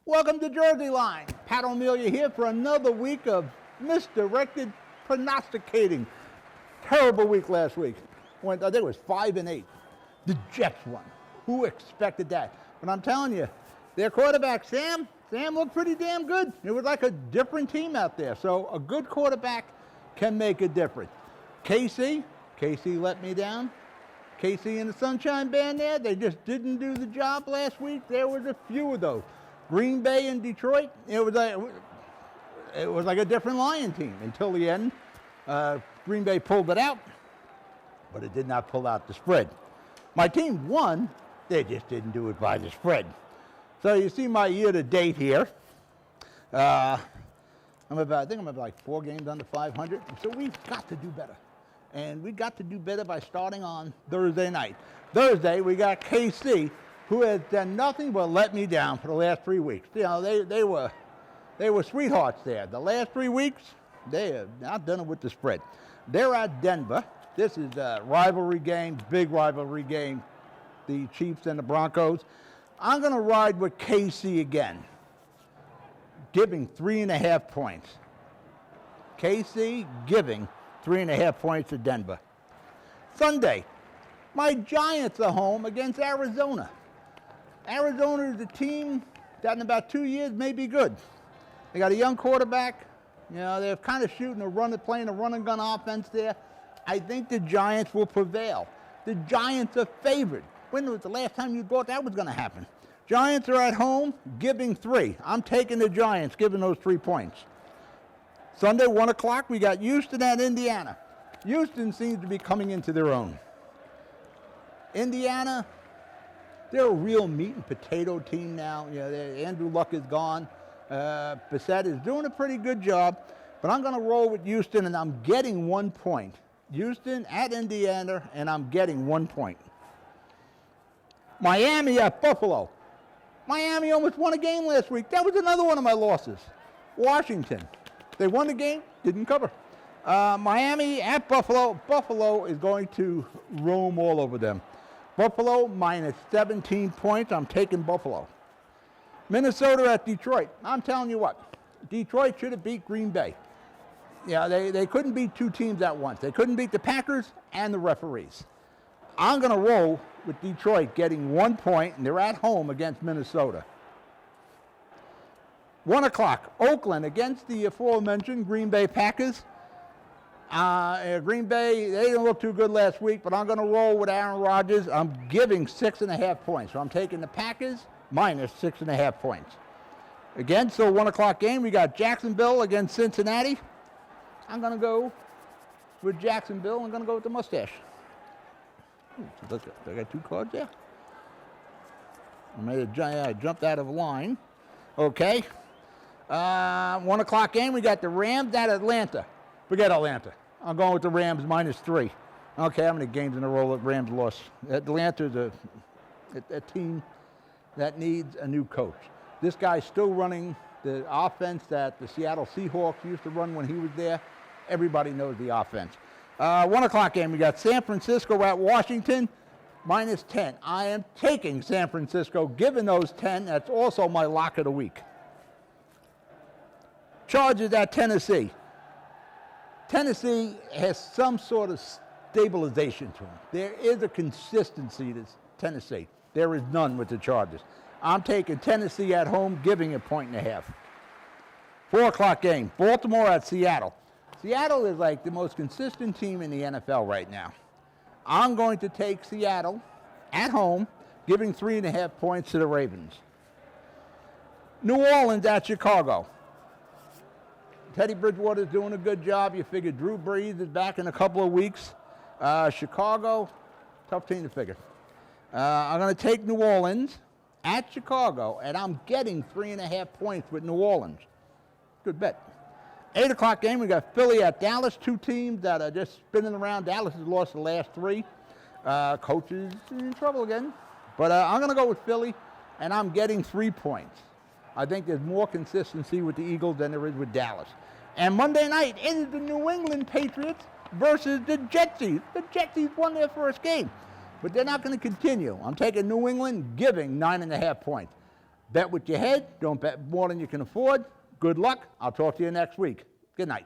Welcome to Jersey Line. Pat O'Melia here for another week of misdirected prognosticating. Terrible week last week. I think it was 5-8. The Jets won. Who expected that? But I'm telling you, their quarterback, Sam looked pretty damn good. It was like a different team out there. So a good quarterback can make a difference. KC let me down. KC and the Sunshine Band there, they just didn't do the job last week. There was a few of those. Green Bay and Detroit, it was like a different Lion team until the end. Green Bay pulled it out, but it did not pull out the spread. My team won, they just didn't do it by the spread. So you see my year-to-date here. I think I'm about like 4 games under 500. So we've got to do better. And we got to do better by starting on Thursday night. Thursday, we got KC, who has done nothing but let me down for the last 3 weeks. You know, they were sweethearts there. The last 3 weeks, they have not done it with the spread. They're at Denver. This is a rivalry game, big rivalry game, the Chiefs and the Broncos. I'm going to ride with KC again, giving 3.5 points. KC giving 3.5 points to Denver. Sunday, my Giants are home against Arizona. Arizona is a team that in about 2 years may be good. They got a young quarterback. You know, they're kind of playing a run and gun offense there. I think the Giants will prevail. The Giants are favored. When was the last time you thought that was going to happen? Giants are at home, giving 3. I'm taking the Giants, giving those 3 points. Sunday, 1 o'clock, we got Houston at Indiana. Houston seems to be coming into their own. Indiana, they're a real meat and potato team now. You know, Andrew Luck is gone. Bissett is doing a pretty good job. But I'm going to roll with Houston, and I'm getting 1 point. Houston at Indiana, and I'm getting 1 point. Miami at Buffalo. Miami almost won a game last week. That was another one of my losses. Washington. They won the game, didn't cover. Miami at Buffalo. Buffalo is going to roam all over them. Buffalo minus 17 points. I'm taking Buffalo. Minnesota at Detroit. I'm telling you what, Detroit should have beat Green Bay. Yeah, they couldn't beat 2 teams at once. They couldn't beat the Packers and the referees. I'm going to roll with Detroit getting 1 point, and they're at home against Minnesota. 1 o'clock, Oakland against the aforementioned Green Bay Packers. Green Bay, they didn't look too good last week, but I'm going to roll with Aaron Rodgers. I'm giving 6.5 points. So I'm taking the Packers minus 6.5 points. Again, so 1 o'clock game, we got Jacksonville against Cincinnati. I'm going to go with Jacksonville. I'm going to go with the mustache. I got 2 cards there. I jumped out of line. Okay. 1 o'clock game, we got the Rams at Atlanta. Forget Atlanta. I'm going with the Rams minus 3. Okay, how many games in a row that Rams lost? Atlanta is a team that needs a new coach. This guy's still running the offense that the Seattle Seahawks used to run when he was there. Everybody knows the offense. 1 o'clock game, we got San Francisco at Washington, minus 10. I am taking San Francisco, given those 10. That's also my lock of the week. Chargers at Tennessee. Tennessee has some sort of stabilization to them. There is a consistency to Tennessee. There is none with the Chargers. I'm taking Tennessee at home, giving 1.5. 4 o'clock game, Baltimore at Seattle. Seattle is like the most consistent team in the NFL right now. I'm going to take Seattle at home, giving 3.5 points to the Ravens. New Orleans at Chicago. Teddy Bridgewater is doing a good job. You figure Drew Brees is back in a couple of weeks. Chicago, tough team to figure. I'm going to take New Orleans at Chicago, and I'm getting 3.5 points with New Orleans. Good bet. 8 o'clock game, we got Philly at Dallas. 2 teams that are just spinning around. Dallas has lost the last 3. Coach is in trouble again. But I'm going to go with Philly, and I'm getting 3 points. I think there's more consistency with the Eagles than there is with Dallas. And Monday night, it is the New England Patriots versus the Jetsies. The Jetsies won their first game, but they're not going to continue. I'm taking New England, giving 9.5 points. Bet with your head. Don't bet more than you can afford. Good luck. I'll talk to you next week. Good night.